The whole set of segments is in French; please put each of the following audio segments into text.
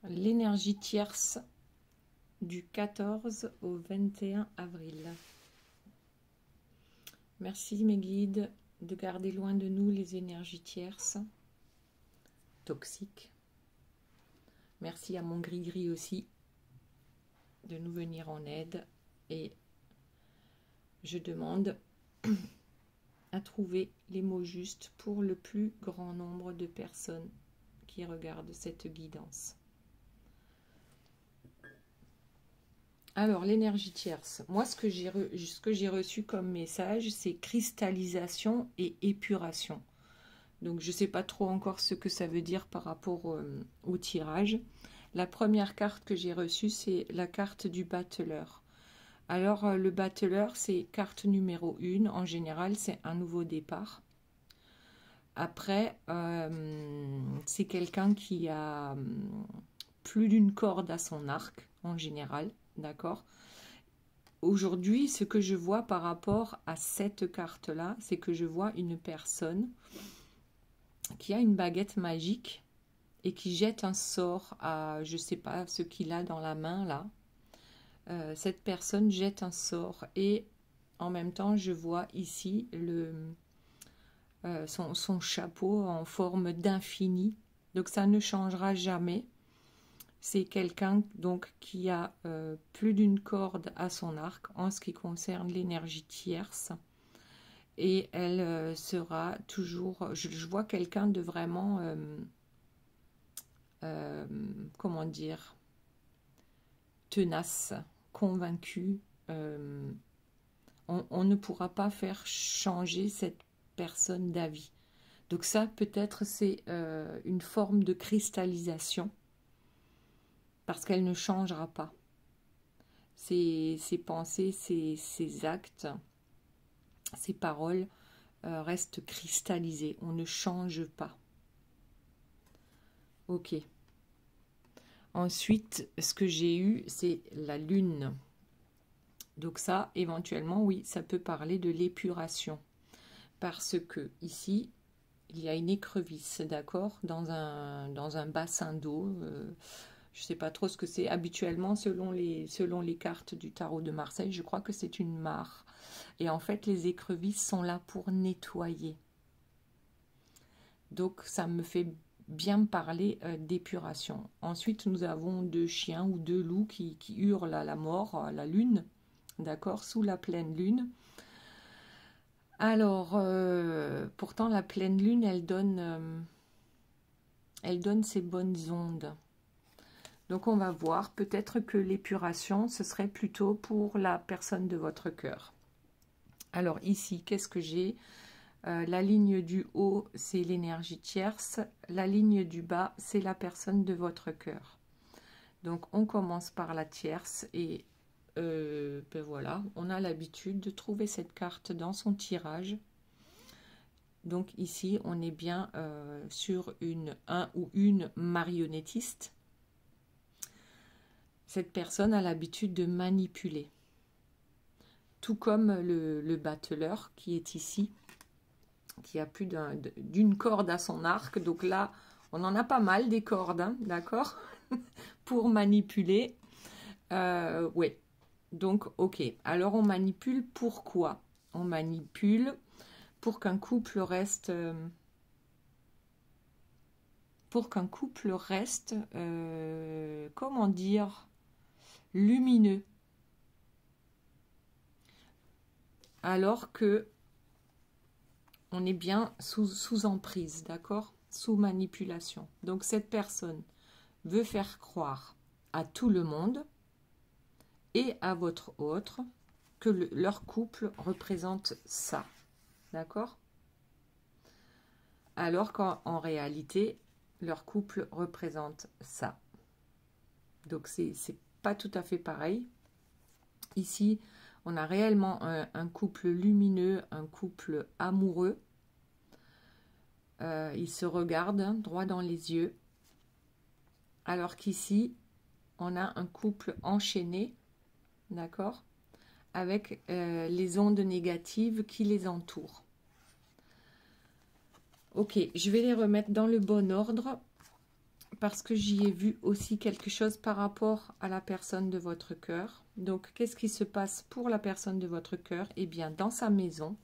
L'énergie tierce du 14 au 21 avril. Merci mes guides de garder loin de nous les énergies tierces, toxiques. Merci à mon gris-gris aussi de nous venir en aide et je demande à trouver les mots justes pour le plus grand nombre de personnes qui regardent cette guidance. Alors, l'énergie tierce. Moi, ce que j'ai reçu comme message, c'est cristallisation et épuration. Donc, je ne sais pas trop encore ce que ça veut dire par rapport au tirage. La première carte que j'ai reçue, c'est la carte du battleur. Alors, le battleur, c'est carte numéro 1. En général, c'est un nouveau départ. Après, c'est quelqu'un qui a plus d'une corde à son arc, en général. D'accord. Aujourd'hui, ce que je vois par rapport à cette carte-là, c'est que je vois une personne qui a une baguette magique et qui jette un sort à, je ne sais pas, ce qu'il a dans la main là. Cette personne jette un sort et en même temps, je vois ici son chapeau en forme d'infini. Donc ça ne changera jamais. C'est quelqu'un donc qui a plus d'une corde à son arc en ce qui concerne l'énergie tierce. Et elle sera toujours... Je vois quelqu'un de vraiment... comment dire, tenace, convaincu. On ne pourra pas faire changer cette personne d'avis. Donc ça, peut-être, c'est une forme de cristallisation. Parce qu'elle ne changera pas. Ses pensées, ses actes, ses paroles restent cristallisées. On ne change pas. Ok. Ensuite, ce que j'ai eu, c'est la lune. Donc ça, éventuellement, oui, ça peut parler de l'épuration. Parce que ici, il y a une écrevisse, d'accord, dans un bassin d'eau. Je ne sais pas trop ce que c'est. Habituellement, selon les cartes du tarot de Marseille, je crois que c'est une mare. Et en fait, les écrevisses sont là pour nettoyer. Donc, ça me fait bien parler d'épuration. Ensuite, nous avons 2 chiens ou 2 loups qui hurlent à la mort, à la lune, d'accord, sous la pleine lune. Alors, pourtant, la pleine lune, elle donne ses bonnes ondes. Donc on va voir, peut-être que l'épuration, ce serait plutôt pour la personne de votre cœur. Alors ici, qu'est-ce que j'ai? La ligne du haut, c'est l'énergie tierce. La ligne du bas, c'est la personne de votre cœur. Donc on commence par la tierce et ben voilà, on a l'habitude de trouver cette carte dans son tirage. Donc ici, on est bien sur un ou une marionnettiste. Cette personne a l'habitude de manipuler. Tout comme le battleur qui est ici, qui a plus d'une corde à son arc. Donc là, on en a pas mal des cordes, hein, d'accord, pour manipuler. Oui, donc ok. Alors on manipule pourquoi? On manipule pour qu'un couple reste... comment dire, lumineux. Alors que on est bien sous emprise, d'accord? Sous manipulation. Donc cette personne veut faire croire à tout le monde et à votre autre que leur couple représente ça, d'accord? Alors qu'en réalité, leur couple représente ça. Donc c'est pas tout à fait pareil. Ici, on a réellement un couple lumineux, un couple amoureux. Ils se regardent droit dans les yeux. Alors qu'ici, on a un couple enchaîné, d'accord, avec les ondes négatives qui les entourent. Ok, je vais les remettre dans le bon ordre parce que j'y ai vu aussi quelque chose par rapport à la personne de votre cœur. Donc, qu'est-ce qui se passe pour la personne de votre cœur? Eh bien, dans sa maison,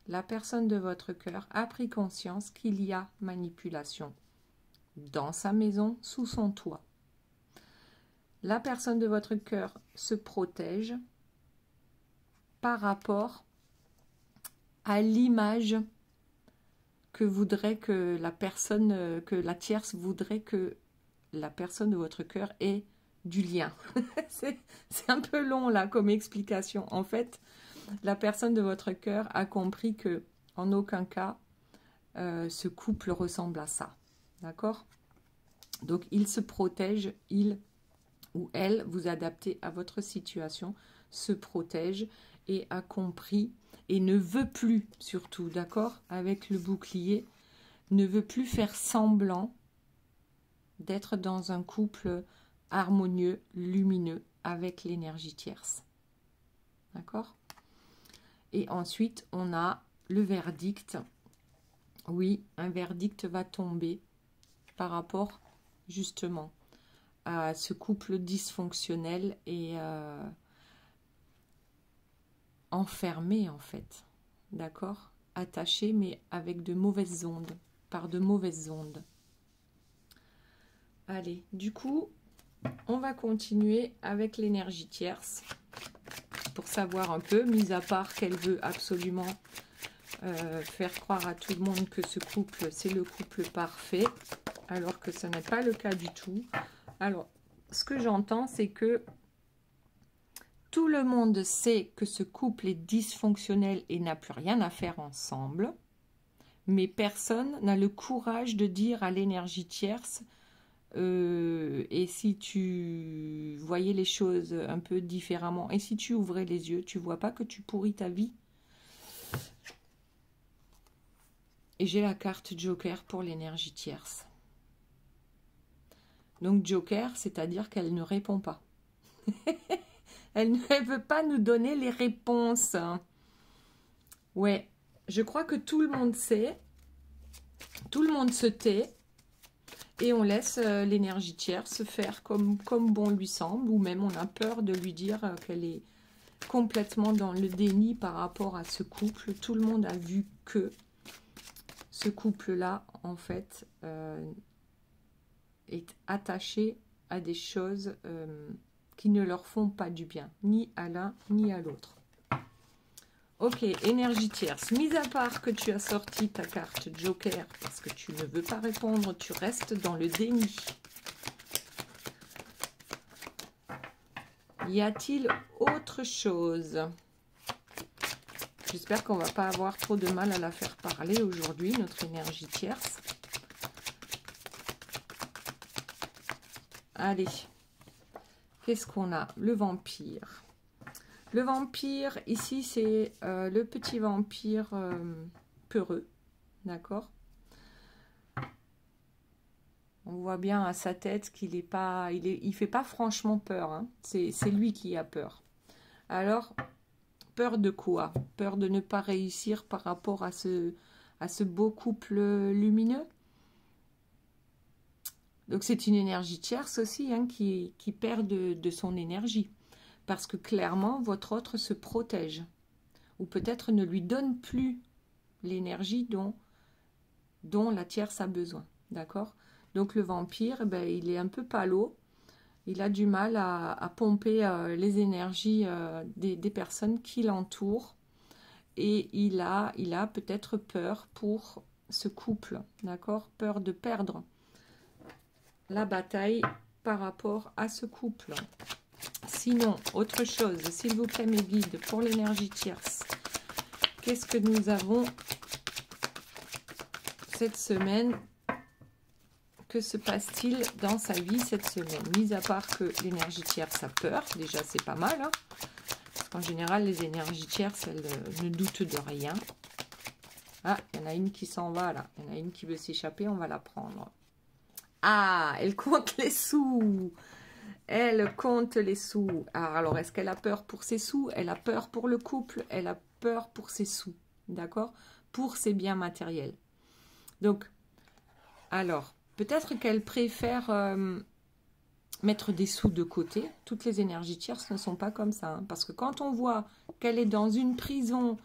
la personne de votre cœur a pris conscience qu'il y a manipulation dans sa maison, sous son toit. La personne de votre cœur se protège par rapport à l'image que voudrait que la personne, que la tierce voudrait que la personne de votre cœur ait du lien. C'est un peu long là comme explication. En fait, la personne de votre cœur a compris que en aucun cas ce couple ressemble à ça. D'accord? Donc il se protège, il ou elle, vous adaptez à votre situation, se protège et a compris et ne veut plus, surtout, d'accord, avec le bouclier, ne veut plus faire semblant d'être dans un couple harmonieux, lumineux, avec l'énergie tierce. D'accord? Et ensuite, on a le verdict. Oui, un verdict va tomber par rapport, justement, à ce couple dysfonctionnel et enfermé, en fait. D'accord? Attaché, mais avec de mauvaises ondes, par de mauvaises ondes. Allez, du coup, on va continuer avec l'énergie tierce pour savoir un peu, mis à part qu'elle veut absolument faire croire à tout le monde que ce couple, c'est le couple parfait, alors que ce n'est pas le cas du tout. Alors, ce que j'entends, c'est que tout le monde sait que ce couple est dysfonctionnel et n'a plus rien à faire ensemble, mais personne n'a le courage de dire à l'énergie tierce et si tu voyais les choses un peu différemment, et si tu ouvrais les yeux, tu vois pas que tu pourris ta vie? Et j'ai la carte Joker pour l'énergie tierce. Donc Joker, c'est-à-dire qu'elle ne répond pas. Elle ne veut pas nous donner les réponses. Ouais, je crois que tout le monde sait, tout le monde se tait, et on laisse l'énergie tierce faire comme bon lui semble, ou même on a peur de lui dire qu'elle est complètement dans le déni par rapport à ce couple. Tout le monde a vu que ce couple-là, en fait, est attaché à des choses qui ne leur font pas du bien, ni à l'un ni à l'autre. Ok, énergie tierce. Mis à part que tu as sorti ta carte Joker parce que tu ne veux pas répondre, tu restes dans le déni. Y a-t-il autre chose? J'espère qu'on ne va pas avoir trop de mal à la faire parler aujourd'hui, notre énergie tierce. Allez, qu'est-ce qu'on a? Le vampire. Le vampire, ici, c'est le petit vampire peureux, d'accord? On voit bien à sa tête qu'il est pas, il fait pas franchement peur, hein. C'est lui qui a peur. Alors, peur de quoi? Peur de ne pas réussir par rapport à ce beau couple lumineux? Donc c'est une énergie tierce aussi, hein, qui perd de son énergie. Parce que clairement, votre autre se protège. Ou peut-être ne lui donne plus l'énergie dont la tierce a besoin. D'accord? Donc le vampire, ben, il est un peu palo. Il a du mal à pomper les énergies des personnes qui l'entourent. Et il a peut-être peur pour ce couple. D'accord? Peur de perdre la bataille par rapport à ce couple. Sinon, autre chose, s'il vous plaît, mes guides, pour l'énergie tierce, qu'est-ce que nous avons cette semaine? Que se passe-t-il dans sa vie cette semaine? Mis à part que l'énergie tierce a peur, déjà c'est pas mal, hein, parce qu'en général, les énergies tierces, elles ne doutent de rien. Ah, il y en a une qui s'en va là, il y en a une qui veut s'échapper, on va la prendre. Ah, elle compte les sous. Elle compte les sous. Alors, est-ce qu'elle a peur pour ses sous? Elle a peur pour le couple. Elle a peur pour ses sous. D'accord? Pour ses biens matériels. Donc, alors, Peut-être qu'elle préfère mettre des sous de côté. Toutes les énergies tierces ne sont pas comme ça. Hein, parce que quand on voit qu'elle est dans une prison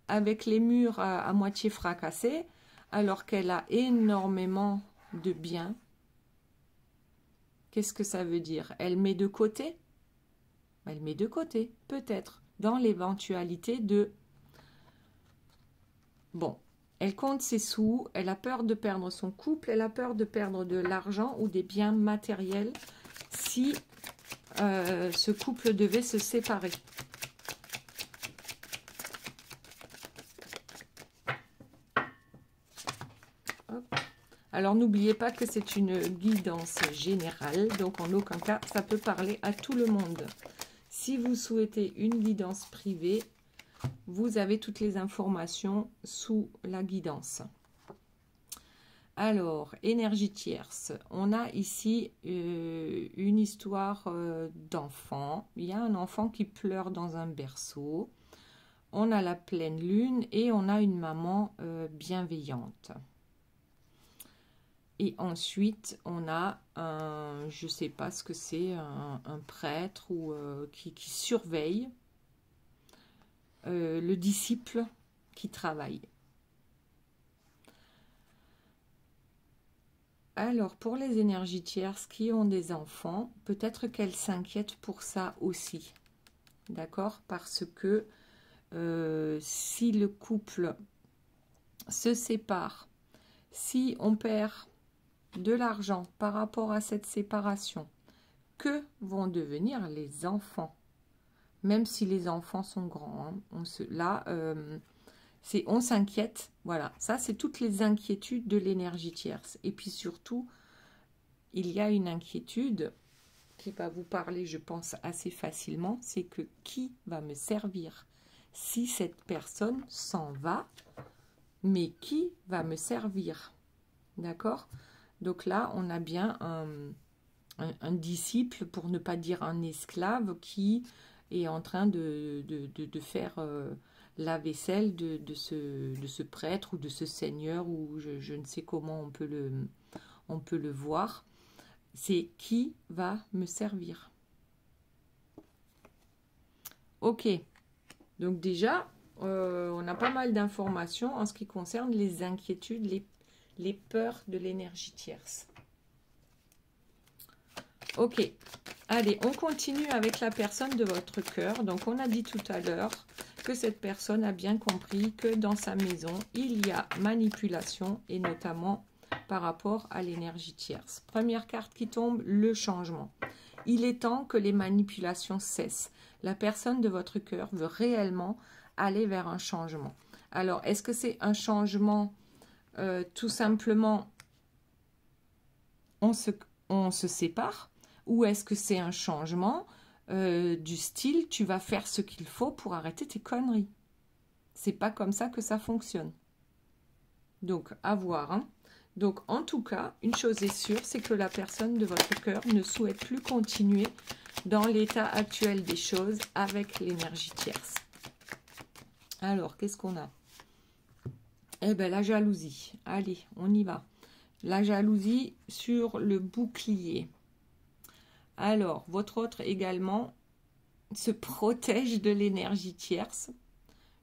avec les murs à moitié fracassés, alors qu'elle a énormément de biens, qu'est-ce que ça veut dire? Elle met de côté? Elle met de côté, peut-être, dans l'éventualité de... Bon, elle compte ses sous, elle a peur de perdre son couple, elle a peur de perdre de l'argent ou des biens matériels si ce couple devait se séparer. Hop. Alors n'oubliez pas que c'est une guidance générale, donc en aucun cas ça peut parler à tout le monde. Si vous souhaitez une guidance privée, vous avez toutes les informations sous la guidance. Alors, énergie tierce. On a ici une histoire d'enfant. Il y a un enfant qui pleure dans un berceau. On a la pleine lune et on a une maman bienveillante. Et ensuite, on a un, je ne sais pas ce que c'est, un prêtre ou, qui surveille le disciple qui travaille. Alors, pour les énergies tierces qui ont des enfants, peut-être qu'elles s'inquiètent pour ça aussi. D'accord? Parce que si le couple se sépare, si on perd de l'argent par rapport à cette séparation, que vont devenir les enfants? Même si les enfants sont grands, hein, on s'inquiète. Voilà, ça c'est toutes les inquiétudes de l'énergie tierce. Et puis surtout, il y a une inquiétude qui va vous parler, je pense, assez facilement, c'est que qui va me servir si cette personne s'en va, mais qui va me servir? D'accord? Donc là, on a bien un disciple, pour ne pas dire un esclave, qui est en train de faire la vaisselle de ce prêtre ou de ce seigneur, ou je ne sais comment on peut le voir. C'est qui va me servir. Ok, donc déjà, on a pas mal d'informations en ce qui concerne les inquiétudes, les peurs de l'énergie tierce. Ok, allez, on continue avec la personne de votre cœur. Donc, on a dit tout à l'heure que cette personne a bien compris que dans sa maison, il y a manipulation et notamment par rapport à l'énergie tierce. Première carte qui tombe, le changement. Il est temps que les manipulations cessent. La personne de votre cœur veut réellement aller vers un changement. Alors, est-ce que c'est un changement tout simplement on se sépare, ou est-ce que c'est un changement du style tu vas faire ce qu'il faut pour arrêter tes conneries? C'est pas comme ça que ça fonctionne. Donc, à voir. Hein. Donc, en tout cas, une chose est sûre, c'est que la personne de votre cœur ne souhaite plus continuer dans l'état actuel des choses avec l'énergie tierce. Alors, qu'est-ce qu'on a? Eh bien, la jalousie. Allez, on y va. La jalousie sur le bouclier. Alors, votre autre également se protège de l'énergie tierce,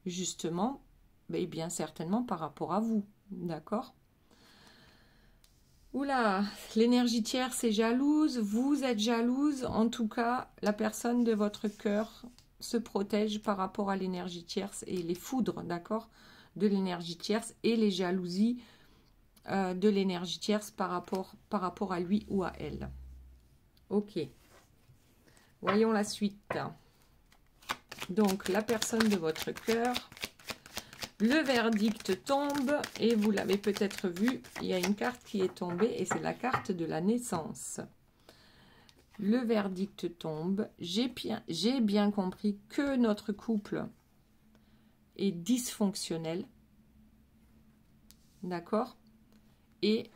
justement, mais bien certainement par rapport à vous. D'accord? Oula, l'énergie tierce est jalouse, vous êtes jalouse. En tout cas, la personne de votre cœur se protège par rapport à l'énergie tierce et les foudres, d'accord, de l'énergie tierce et les jalousies de l'énergie tierce par rapport à lui ou à elle. Ok. Voyons la suite. Donc, la personne de votre cœur, le verdict tombe et vous l'avez peut-être vu, il y a une carte qui est tombée et c'est la carte de la naissance. Le verdict tombe. J'ai bien compris que notre couple est dysfonctionnel. D'accord? Et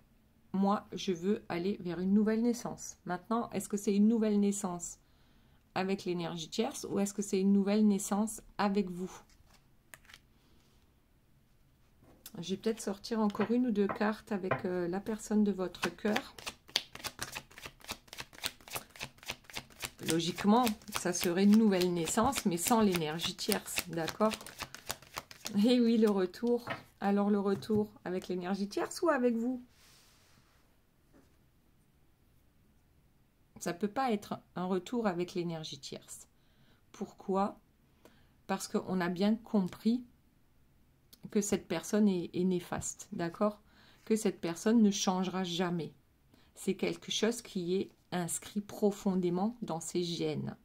moi, je veux aller vers une nouvelle naissance. Maintenant, est-ce que c'est une nouvelle naissance avec l'énergie tierce ou est-ce que c'est une nouvelle naissance avec vous? Je vais peut-être sortir encore une ou deux cartes avec la personne de votre cœur. Logiquement, ça serait une nouvelle naissance, mais sans l'énergie tierce, d'accord? Et oui, le retour. Alors le retour avec l'énergie tierce ou avec vous? Ça ne peut pas être un retour avec l'énergie tierce. Pourquoi? Parce qu'on a bien compris que cette personne est néfaste, d'accord? Que cette personne ne changera jamais. C'est quelque chose qui est inscrit profondément dans ses gènes,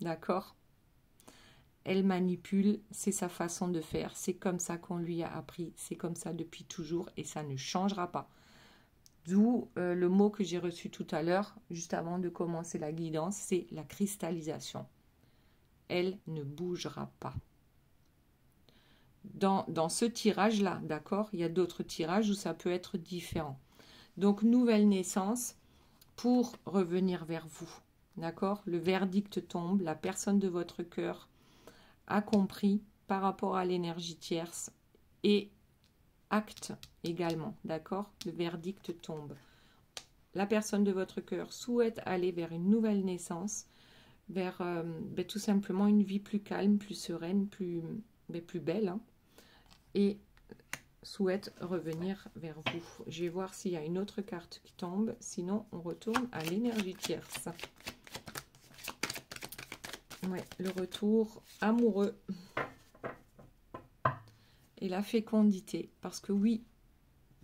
d'accord? Elle manipule, c'est sa façon de faire, c'est comme ça qu'on lui a appris, c'est comme ça depuis toujours et ça ne changera pas. D'où le mot que j'ai reçu tout à l'heure, juste avant de commencer la guidance, c'est la cristallisation. Elle ne bougera pas. Dans ce tirage-là, d'accord, il y a d'autres tirages où ça peut être différent. Donc, nouvelle naissance pour revenir vers vous, d'accord? Le verdict tombe, la personne de votre cœur a compris par rapport à l'énergie tierce et acte également, d'accord? Le verdict tombe. La personne de votre cœur souhaite aller vers une nouvelle naissance, vers tout simplement une vie plus calme, plus sereine, plus belle, hein, et souhaite revenir vers vous. Je vais voir s'il y a une autre carte qui tombe, sinon on retourne à l'énergie tierce. Ouais, le retour amoureux et la fécondité, parce que oui,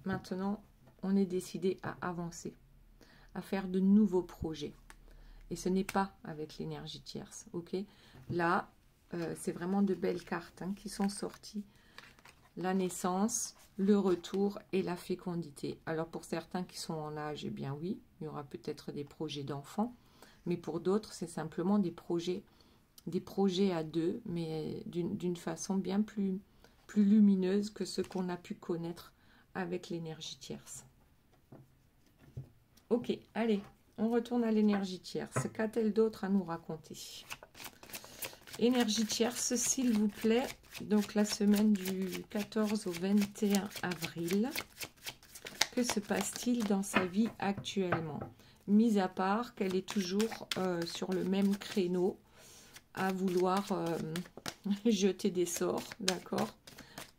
maintenant on est décidé à avancer, à faire de nouveaux projets. Et ce n'est pas avec l'énergie tierce, ok? Là, c'est vraiment de belles cartes hein, qui sont sorties. La naissance, le retour et la fécondité. Alors pour certains qui sont en âge, eh bien oui, il y aura peut-être des projets d'enfants. Mais pour d'autres, c'est simplement des projets à deux, mais d'une façon bien plus lumineuse que ce qu'on a pu connaître avec l'énergie tierce. Ok, allez, on retourne à l'énergie tierce. Qu'a-t-elle d'autre à nous raconter? Énergie tierce, s'il vous plaît. Donc la semaine du 14 au 21 avril. Que se passe-t-il dans sa vie actuellement? Mis à part qu'elle est toujours sur le même créneau à vouloir jeter des sorts, d'accord?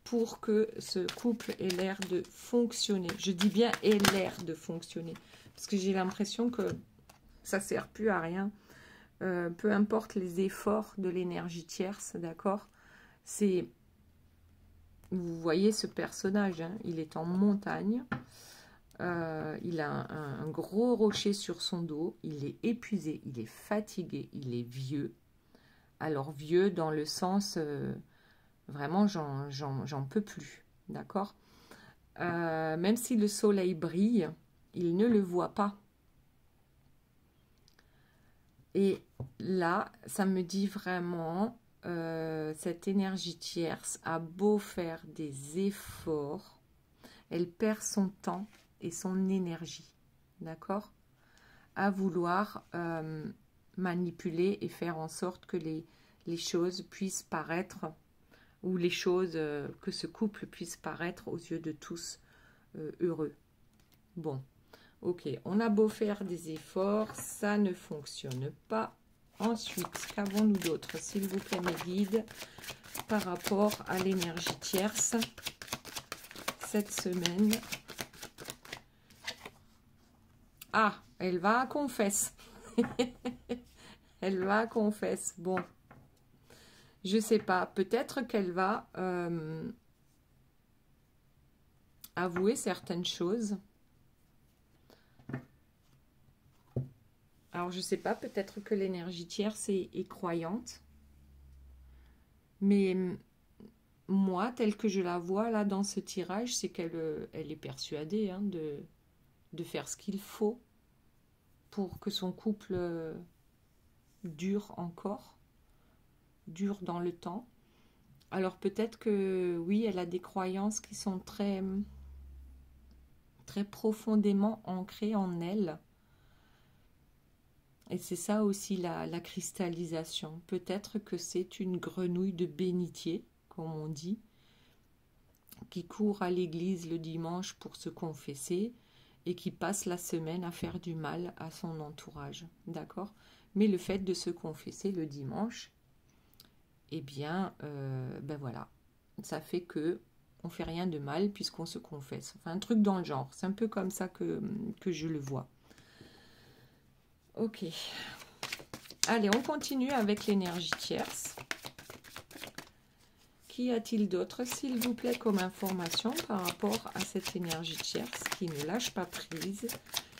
Pour que ce couple ait l'air de fonctionner. Je dis bien ait l'air de fonctionner. Parce que j'ai l'impression que ça ne sert plus à rien. Peu importe les efforts de l'énergie tierce, d'accord? C'est, vous voyez ce personnage, hein, il est en montagne, il a un gros rocher sur son dos, il est épuisé, il est fatigué, il est vieux. Alors vieux dans le sens, vraiment j'en peux plus, d'accord? Même si le soleil brille, il ne le voit pas. Et là, ça me dit vraiment, cette énergie tierce a beau faire des efforts, elle perd son temps et son énergie, d'accord? À vouloir manipuler et faire en sorte que les choses puissent paraître, ou les choses, que ce couple puisse paraître aux yeux de tous heureux. Bon. Ok, on a beau faire des efforts, ça ne fonctionne pas. Ensuite, qu'avons-nous d'autre, s'il vous plaît, mes guides, par rapport à l'énergie tierce cette semaine? Ah, elle va à confesse. Elle va à confesse. Bon, je sais pas, peut-être qu'elle va avouer certaines choses. Alors, je ne sais pas, peut-être que l'énergie tierce est croyante. Mais moi, telle que je la vois là dans ce tirage, c'est qu'elle elle est persuadée hein, de faire ce qu'il faut pour que son couple dure encore, dure dans le temps. Alors peut-être que oui, elle a des croyances qui sont très, très profondément ancrées en elle. Et c'est ça aussi la cristallisation. Peut-être que c'est une grenouille de bénitier, comme on dit. qui court à l'église le dimanche pour se confesser et qui passe la semaine à faire du mal à son entourage, d'accord? Mais le fait de se confesser le dimanche, eh bien, ben voilà, ça fait que on fait rien de mal puisqu'on se confesse. Enfin, un truc dans le genre. C'est un peu comme ça que je le vois. Ok. Allez, on continue avec l'énergie tierce. Qu'y a-t-il d'autre, s'il vous plaît, comme information par rapport à cette énergie tierce qui ne lâche pas prise,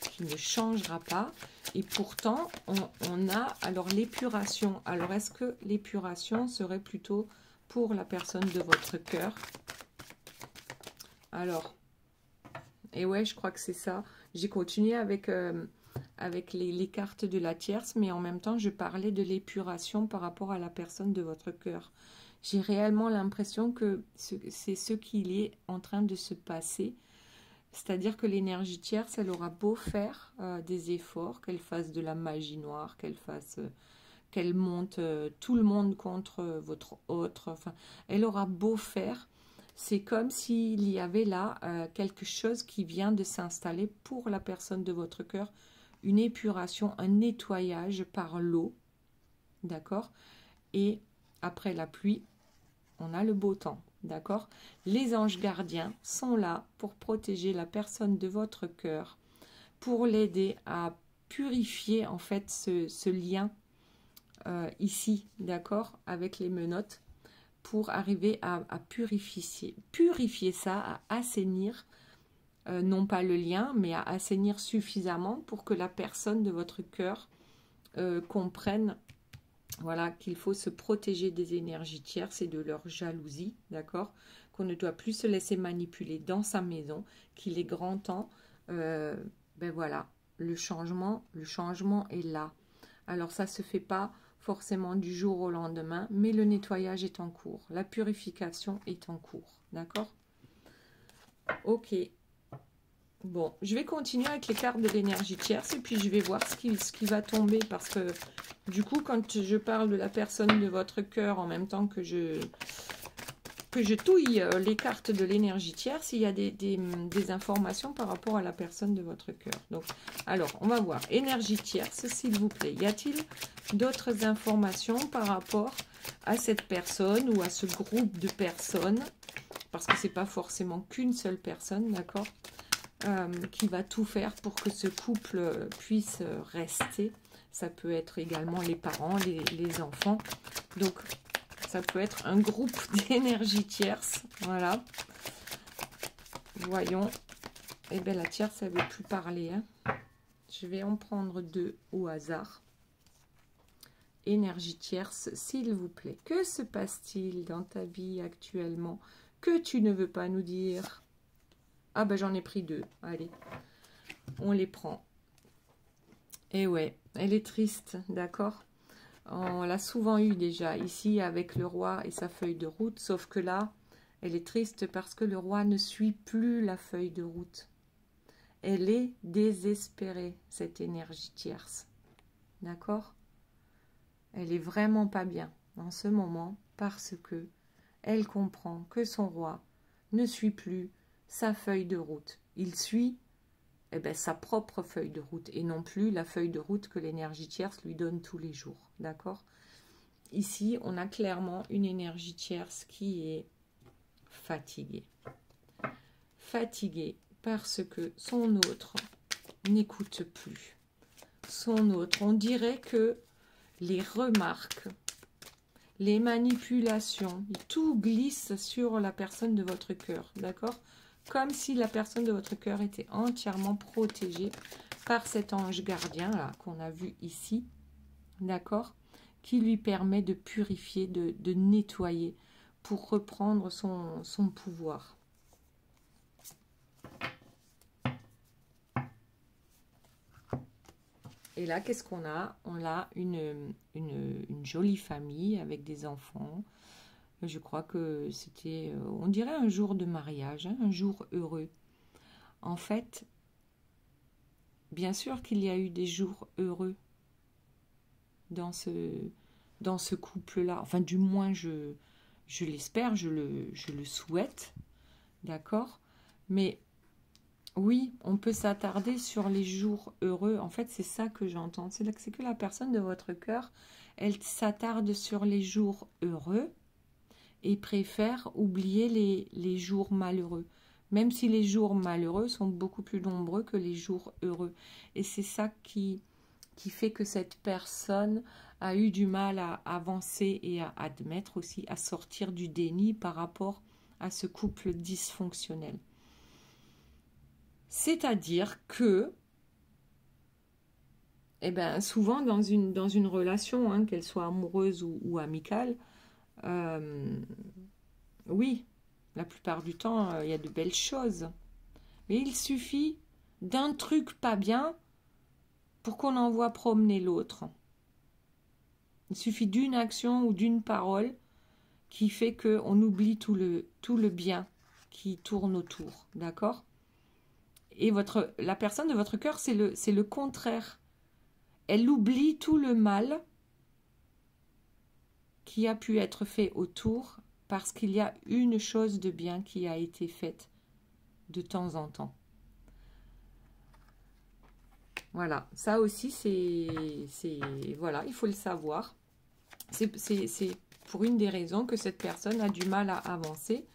qui ne changera pas? Et pourtant, on a alors l'épuration. Alors, est-ce que l'épuration serait plutôt pour la personne de votre cœur? Alors, et ouais, je crois que c'est ça. J'ai continué avec, avec les cartes de la tierce, mais en même temps, je parlais de l'épuration par rapport à la personne de votre cœur. J'ai réellement l'impression que c'est ce qu'il est en train de se passer. C'est-à-dire que l'énergie tierce, elle aura beau faire des efforts, qu'elle fasse de la magie noire, qu'elle monte tout le monde contre votre autre. Enfin, elle aura beau faire. C'est comme s'il y avait là quelque chose qui vient de s'installer pour la personne de votre cœur, une épuration, un nettoyage par l'eau, d'accord? Et après la pluie, on a le beau temps, d'accord? Les anges gardiens sont là pour protéger la personne de votre cœur, pour l'aider à purifier en fait ce lien ici, d'accord, avec les menottes, pour arriver à purifier ça, à assainir, non pas le lien, mais à assainir suffisamment pour que la personne de votre cœur comprenne, voilà, qu'il faut se protéger des énergies tierces et de leur jalousie, d'accord, qu'on ne doit plus se laisser manipuler dans sa maison, qu'il est grand temps, ben voilà, le changement est là. Alors ça se fait pas forcément du jour au lendemain, mais le nettoyage est en cours, la purification est en cours, d'accord? Ok. Bon, je vais continuer avec les cartes de l'énergie tierce et puis je vais voir ce qui va tomber parce que du coup, quand je parle de la personne de votre cœur en même temps que je touille les cartes de l'énergie tierce, il y a des informations par rapport à la personne de votre cœur. Donc, alors, on va voir. Énergie tierce, s'il vous plaît. Y a-t-il d'autres informations par rapport à cette personne ou à ce groupe de personnes? Parce que ce n'est pas forcément qu'une seule personne, d'accord, qui va tout faire pour que ce couple puisse rester. Ça peut être également les parents, les enfants. Donc, ça peut être un groupe d'énergie tierce. Voilà. Voyons. Eh bien, la tierce, elle ne veut plus parler. Hein. Je vais en prendre deux au hasard. Énergie tierce, s'il vous plaît. Que se passe-t-il dans ta vie actuellement que tu ne veux pas nous dire? Ah ben j'en ai pris deux. Allez, on les prend. Et ouais, elle est triste, d'accord? On l'a souvent eu déjà ici avec le roi et sa feuille de route, sauf que là, elle est triste parce que le roi ne suit plus la feuille de route. Elle est désespérée, cette énergie tierce. D'accord? Elle est vraiment pas bien en ce moment parce que elle comprend que son roi ne suit plus sa feuille de route. Il suit sa propre feuille de route et non plus la feuille de route que l'énergie tierce lui donne tous les jours. D'accord? Ici, on a clairement une énergie tierce qui est fatiguée. Fatiguée parce que son autre n'écoute plus. Son autre, on dirait que les remarques, les manipulations, tout glisse sur la personne de votre cœur, d'accord? Comme si la personne de votre cœur était entièrement protégée par cet ange gardien là qu'on a vu ici, d'accord? Qui lui permet de purifier, de nettoyer pour reprendre son pouvoir. Et là, qu'est-ce qu'on a? On a une jolie famille avec des enfants. Je crois que c'était, on dirait un jour de mariage, hein, un jour heureux. En fait, bien sûr qu'il y a eu des jours heureux dans ce couple-là. Enfin, du moins, je l'espère, je le souhaite. D'accord? Mais oui, on peut s'attarder sur les jours heureux. En fait, c'est ça que j'entends. C'est que la personne de votre cœur, elle s'attarde sur les jours heureux et préfère oublier les jours malheureux. Même si les jours malheureux sont beaucoup plus nombreux que les jours heureux. Et c'est ça qui fait que cette personne a eu du mal à avancer et à admettre aussi, à sortir du déni par rapport à ce couple dysfonctionnel. C'est-à-dire que, eh ben, souvent dans une relation, hein, qu'elle soit amoureuse ou amicale, oui, la plupart du temps, il y a de belles choses. Mais il suffit d'un truc pas bien pour qu'on envoie promener l'autre. Il suffit d'une action ou d'une parole qui fait qu'on oublie tout le bien qui tourne autour. D'accord? Et la personne de votre cœur, c'est le contraire. Elle oublie tout le mal qui a pu être fait autour parce qu'il y a une chose de bien qui a été faite de temps en temps. Voilà, ça aussi, voilà, il faut le savoir. C'est pour une des raisons que cette personne a du mal à avancer.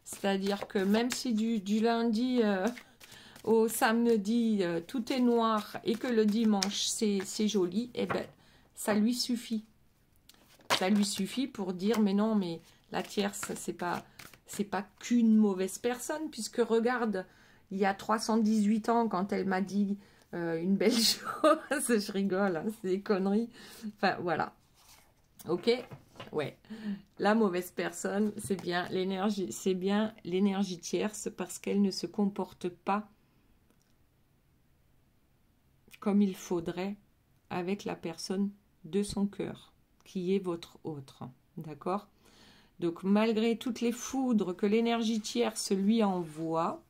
C'est-à-dire que même si du lundi au samedi, tout est noir et que le dimanche, c'est joli, eh ben, ça lui suffit. Ça lui suffit pour dire, mais non, mais la tierce, c'est pas qu'une mauvaise personne, puisque regarde, il y a 318 ans, quand elle m'a dit une belle chose, je rigole, hein, c'est des conneries. Enfin, voilà. Ok? Ouais. La mauvaise personne, c'est bien l'énergie tierce, parce qu'elle ne se comporte pas comme il faudrait avec la personne de son cœur, qui est votre autre. D'accord? Donc, malgré toutes les foudres que l'énergie tierce lui envoie,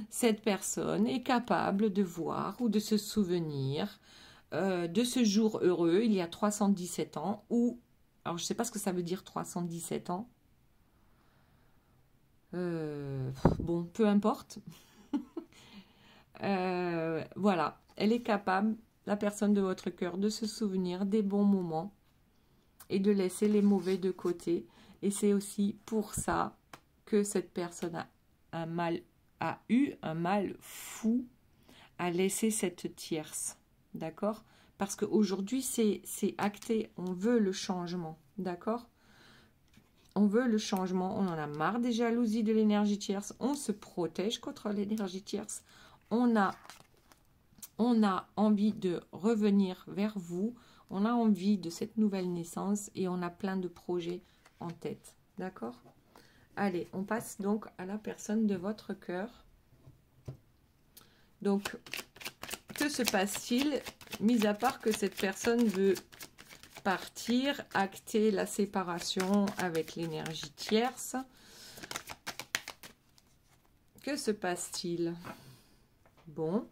cette personne est capable de voir ou de se souvenir de ce jour heureux, il y a 317 ans, ou, alors je ne sais pas ce que ça veut dire 317 ans, bon, peu importe. Voilà, elle est capable, la personne de votre cœur, de se souvenir des bons moments et de laisser les mauvais de côté. Et c'est aussi pour ça que cette personne a eu un mal fou à laisser cette tierce. D'accord? Parce qu'aujourd'hui, c'est acté. On veut le changement. D'accord? On veut le changement. On en a marre des jalousies de l'énergie tierce. On se protège contre l'énergie tierce. On a envie de revenir vers vous. On a envie de cette nouvelle naissance et on a plein de projets en tête. D'accord? Allez, on passe donc à la personne de votre cœur. Donc, que se passe-t-il, mis à part que cette personne veut partir, acter la séparation avec l'énergie tierce? Que se passe-t-il? Bon.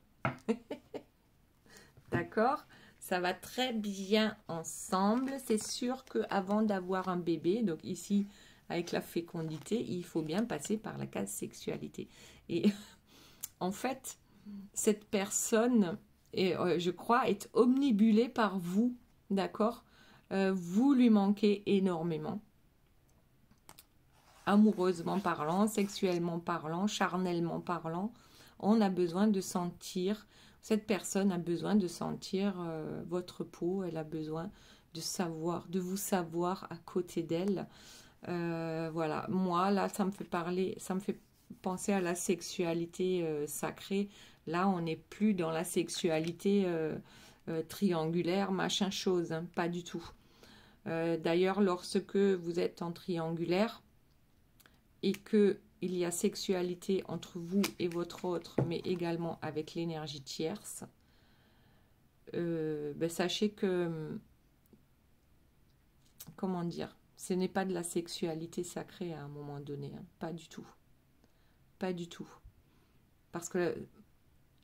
D'accord? Ça va très bien ensemble. C'est sûr qu'avant d'avoir un bébé, donc ici, avec la fécondité, il faut bien passer par la case sexualité. Et en fait, cette personne, je crois, est omnibulée par vous, d'accord? Vous lui manquez énormément. Amoureusement parlant, sexuellement parlant, charnellement parlant, on a besoin de sentir, cette personne a besoin de sentir votre peau, elle a besoin de vous savoir à côté d'elle. Voilà, moi là, ça me fait penser à la sexualité sacrée. Là, on n'est plus dans la sexualité triangulaire, machin chose, hein, pas du tout. D'ailleurs, lorsque vous êtes en triangulaire et qu'il y a sexualité entre vous et votre autre, mais également avec l'énergie tierce, sachez que, comment dire, ce n'est pas de la sexualité sacrée à un moment donné, hein, pas du tout. Pas du tout. Parce que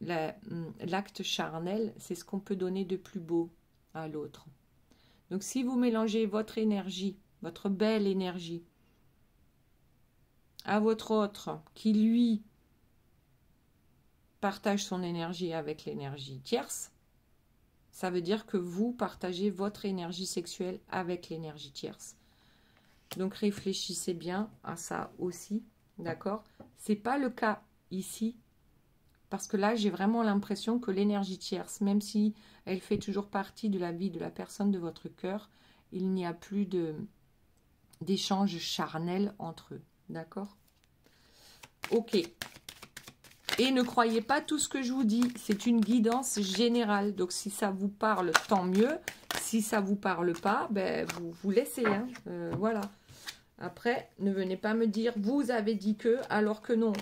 l'acte charnel, c'est ce qu'on peut donner de plus beau à l'autre. Donc si vous mélangez votre énergie, votre belle énergie, à votre autre qui, lui, partage son énergie avec l'énergie tierce, ça veut dire que vous partagez votre énergie sexuelle avec l'énergie tierce. Donc réfléchissez bien à ça aussi, d'accord? C'est pas le cas ici, parce que là j'ai vraiment l'impression que l'énergie tierce, même si elle fait toujours partie de la vie de la personne de votre cœur, il n'y a plus d'échange charnel entre eux, d'accord? Ok. Et ne croyez pas tout ce que je vous dis, c'est une guidance générale. Donc si ça vous parle, tant mieux. Si ça ne vous parle pas, ben, vous laissez. Hein. Voilà. Après, ne venez pas me dire, vous avez dit que, alors que non.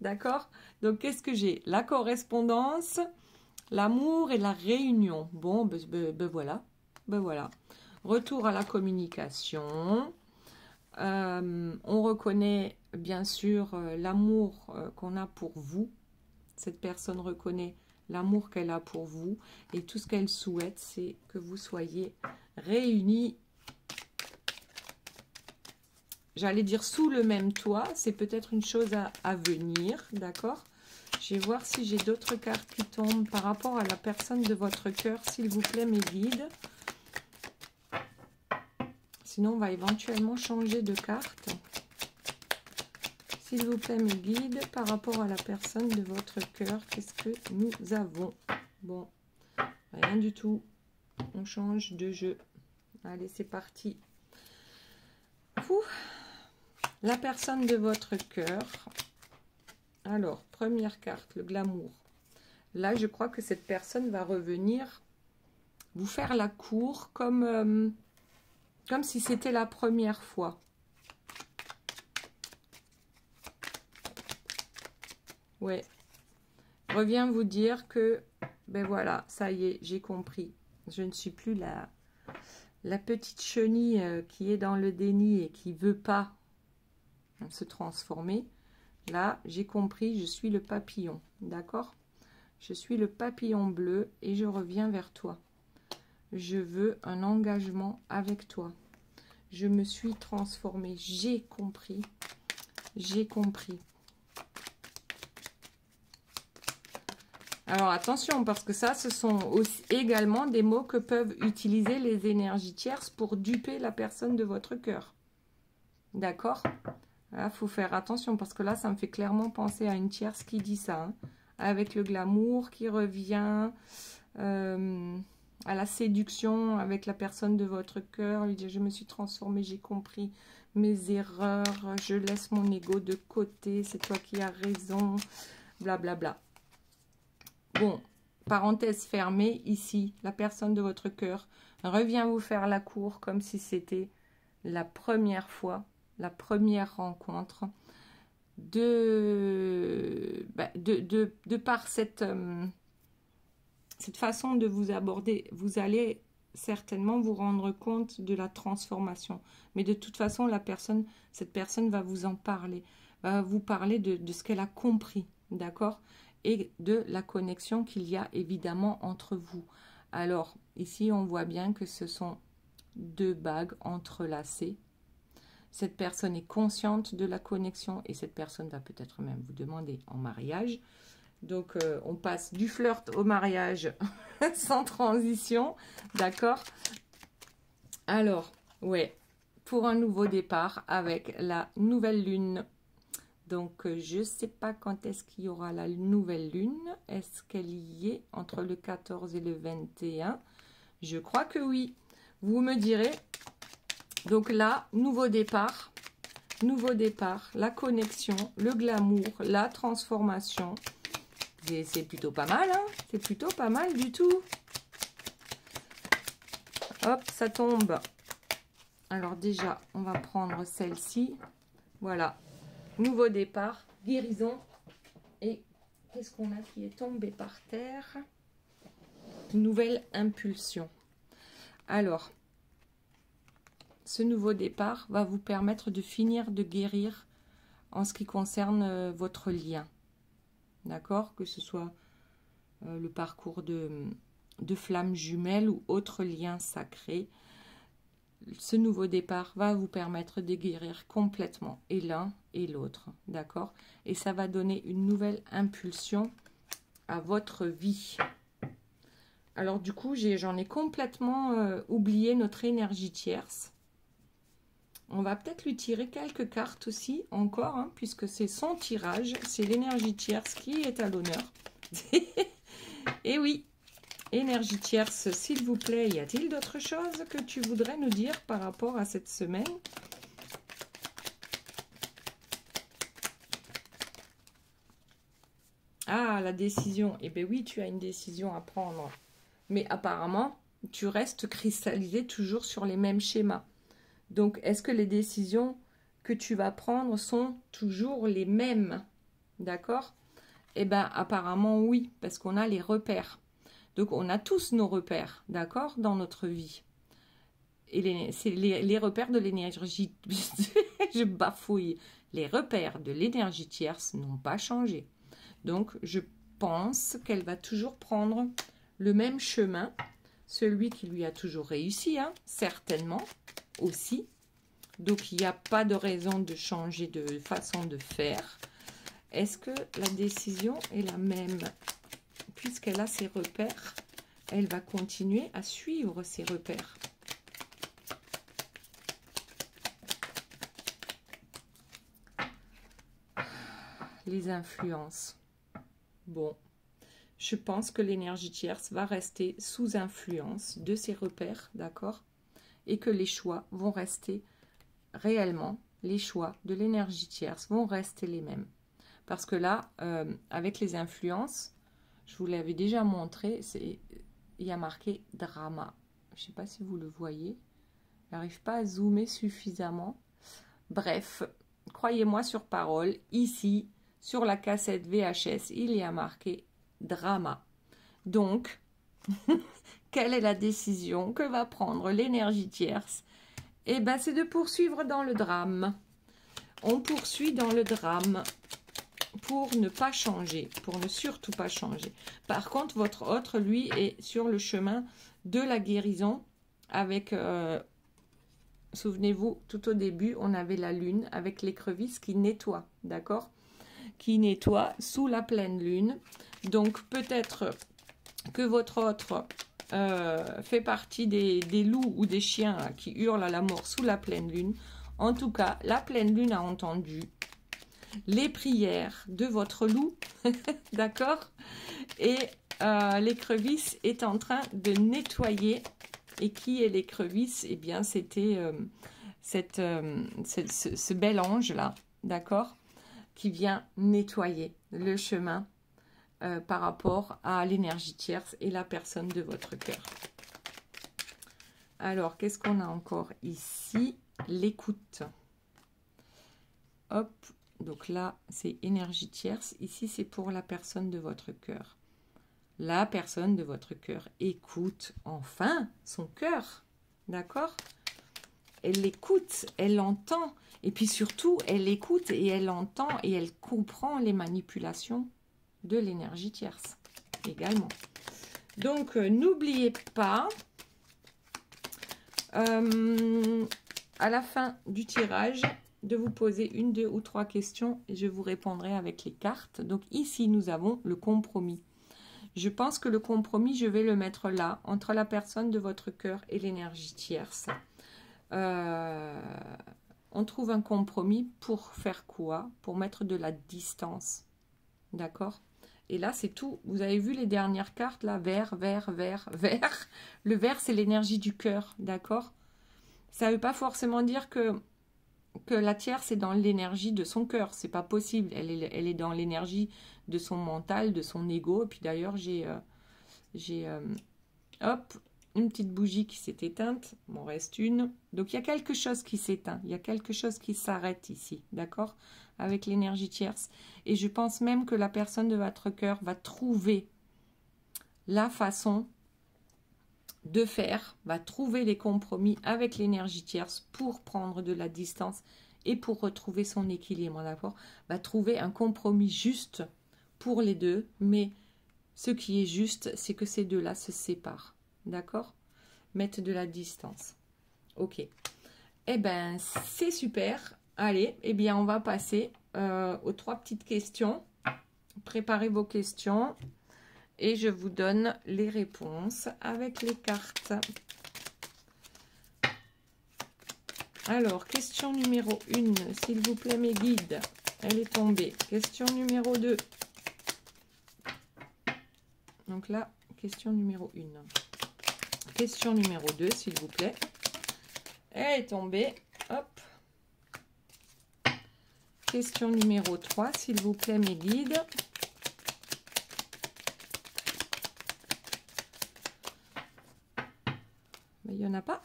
D'accord? Donc qu'est-ce que j'ai? La correspondance, l'amour et la réunion. Bon, ben voilà. Ben voilà. Retour à la communication. On reconnaît bien sûr l'amour qu'on a pour vous. Cette personne reconnaît l'amour qu'elle a pour vous et tout ce qu'elle souhaite, c'est que vous soyez réunis, j'allais dire sous le même toit. C'est peut-être une chose à venir, d'accord? Je vais voir si j'ai d'autres cartes qui tombent par rapport à la personne de votre cœur, s'il vous plaît, mes guides. Sinon, on va éventuellement changer de carte. S'il vous plaît, mes guides, par rapport à la personne de votre cœur, qu'est-ce que nous avons? Bon, rien du tout. On change de jeu. Allez, c'est parti. Ouh. La personne de votre cœur. Alors, première carte, le glamour. Là, je crois que cette personne va revenir vous faire la cour comme si c'était la première fois. Ouais. Revient vous dire que, ben voilà, ça y est, j'ai compris. Je ne suis plus la petite chenille qui est dans le déni et qui ne veut pas se transformer. Là, j'ai compris, je suis le papillon, d'accord? Je suis le papillon bleu et je reviens vers toi. Je veux un engagement avec toi. Je me suis transformée, j'ai compris. J'ai compris. Alors attention, parce que ça, ce sont aussi également des mots que peuvent utiliser les énergies tierces pour duper la personne de votre cœur. D'accord? Là, il faut faire attention, parce que là, ça me fait clairement penser à une tierce qui dit ça. Hein, avec le glamour qui revient, à la séduction avec la personne de votre cœur, lui dire je me suis transformée, j'ai compris mes erreurs, je laisse mon ego de côté, c'est toi qui as raison, blablabla. Bla bla. Bon, parenthèse fermée, ici, la personne de votre cœur revient vous faire la cour comme si c'était la première fois, la première rencontre. De par cette façon de vous aborder, vous allez certainement vous rendre compte de la transformation. Mais de toute façon, cette personne va vous en parler, va vous parler de ce qu'elle a compris, d'accord? Et de la connexion qu'il y a évidemment entre vous. Alors, ici, on voit bien que ce sont deux bagues entrelacées. Cette personne est consciente de la connexion et cette personne va peut-être même vous demander en mariage. Donc, on passe du flirt au mariage sans transition, d'accord? Alors, ouais, pour un nouveau départ avec la nouvelle lune. Donc, je ne sais pas quand est-ce qu'il y aura la nouvelle lune. Est-ce qu'elle y est entre le 14 et le 21? Je crois que oui. Vous me direz. Donc là, nouveau départ, la connexion, le glamour, la transformation. C'est plutôt pas mal, hein? C'est plutôt pas mal du tout. Hop, ça tombe. Alors déjà, on va prendre celle-ci. Voilà. Nouveau départ, guérison. Et qu'est-ce qu'on a qui est tombé par terre? Nouvelle impulsion. Alors, ce nouveau départ va vous permettre de finir de guérir en ce qui concerne votre lien. D'accord? Que ce soit le parcours de flammes jumelles ou autre lien sacré. ce nouveau départ va vous permettre de guérir complètement, et l'un et l'autre, d'accord? Et ça va donner une nouvelle impulsion à votre vie. Alors du coup, j'en ai complètement oublié notre énergie tierce. On va peut-être lui tirer quelques cartes aussi, encore, hein, puisque c'est son tirage, c'est l'énergie tierce qui est à l'honneur. Et oui, énergie tierce, s'il vous plaît, y a-t-il d'autres choses que tu voudrais nous dire par rapport à cette semaine? Ah, la décision. Eh bien oui, tu as une décision à prendre. Mais apparemment, tu restes cristallisé toujours sur les mêmes schémas. Donc, est-ce que les décisions que tu vas prendre sont toujours les mêmes? D'accord? Eh bien, apparemment, oui, parce qu'on a les repères. Donc, on a tous nos repères, d'accord, dans notre vie. Et c'est les repères de l'énergie... Je bafouille. Les repères de l'énergie tierce n'ont pas changé. Donc, je pense qu'elle va toujours prendre le même chemin, celui qui lui a toujours réussi, hein, certainement, aussi. Donc, il n'y a pas de raison de changer de façon de faire. Est-ce que la décision est la même? Puisqu'elle a ses repères, elle va continuer à suivre ses repères. Les influences. Bon, je pense que l'énergie tierce va rester sous influence de ses repères, d'accord? Et que les choix vont rester réellement, les choix de l'énergie tierce vont rester les mêmes. Parce que là, avec les influences, je vous l'avais déjà montré, il y a marqué drama. Je ne sais pas si vous le voyez. Je n'arrive pas à zoomer suffisamment. Bref, croyez-moi sur parole, ici, sur la cassette VHS, il y a marqué drama. Donc, quelle est la décision que va prendre l'énergie tierce? Eh bien, c'est de poursuivre dans le drame. On poursuit dans le drame pour ne pas changer, pour ne surtout pas changer. Par contre, votre autre, lui, est sur le chemin de la guérison avec... souvenez-vous, tout au début, on avait la lune avec l'écrevisse qui nettoie, d'accord? Qui nettoie sous la pleine lune. Donc, peut-être que votre autre fait partie des loups ou des chiens là, qui hurlent à la mort sous la pleine lune. En tout cas, la pleine lune a entendu les prières de votre loup, d'accord? Et l'écrevisse est en train de nettoyer. Et qui est l'écrevisse? Eh bien, c'était ce bel ange-là, d'accord? Qui vient nettoyer le chemin par rapport à l'énergie tierce et la personne de votre cœur. Alors, qu'est-ce qu'on a encore ici? L'écoute. Hop, donc là, c'est énergie tierce. Ici, c'est pour la personne de votre cœur. La personne de votre cœur écoute enfin son cœur, d'accord? Elle l'écoute, elle l'entend. Et puis surtout, elle écoute et elle entend et elle comprend les manipulations de l'énergie tierce également. Donc, n'oubliez pas, à la fin du tirage, de vous poser 1, 2 ou 3 questions et je vous répondrai avec les cartes. Donc ici, nous avons le compromis. Je pense que le compromis, je vais le mettre là, entre la personne de votre cœur et l'énergie tierce. On trouve un compromis pour faire quoi? Pour mettre de la distance. D'accord? Et là, c'est tout. Vous avez vu les dernières cartes, là? Vert, vert, vert, vert. Le vert, c'est l'énergie du cœur. D'accord? Ça ne veut pas forcément dire que la tierce est dans l'énergie de son cœur. C'est pas possible. Elle est dans l'énergie de son mental, de son ego. Et puis d'ailleurs, j'ai hop, une petite bougie qui s'est éteinte. Il m'en reste une. Donc, il y a quelque chose qui s'éteint. Il y a quelque chose qui s'arrête ici. D'accord? Avec l'énergie tierce. Et je pense même que la personne de votre cœur va trouver la façon de faire, va trouver les compromis avec l'énergie tierce pour prendre de la distance et pour retrouver son équilibre, d'accord? Va trouver un compromis juste pour les deux, mais ce qui est juste, c'est que ces deux-là se séparent, d'accord? Mettre de la distance. Ok. Eh ben, c'est super. Allez, eh bien, on va passer aux 3 petites questions. Préparez vos questions et je vous donne les réponses avec les cartes. Alors, question numéro 1, s'il vous plaît, mes guides. Elle est tombée. Question numéro 2. Donc là, question numéro 1. Question numéro 2, s'il vous plaît. Elle est tombée. Hop. Question numéro 3, s'il vous plaît, mes guides. Mais il n'y en a pas.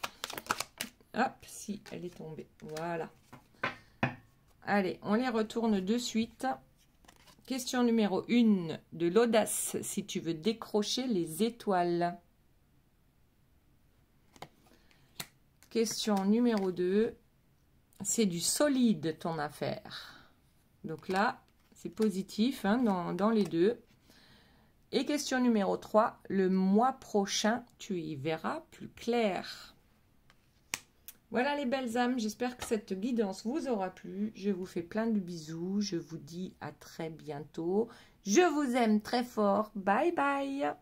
Hop, si, elle est tombée. Voilà. Allez, on les retourne de suite. Question numéro 1, de l'audace, si tu veux décrocher les étoiles. Question numéro 2, c'est du solide ton affaire. Donc là, c'est positif hein, dans les deux. Et question numéro 3, le mois prochain, tu y verras plus clair. Voilà les belles âmes, j'espère que cette guidance vous aura plu. Je vous fais plein de bisous, je vous dis à très bientôt. Je vous aime très fort, bye bye.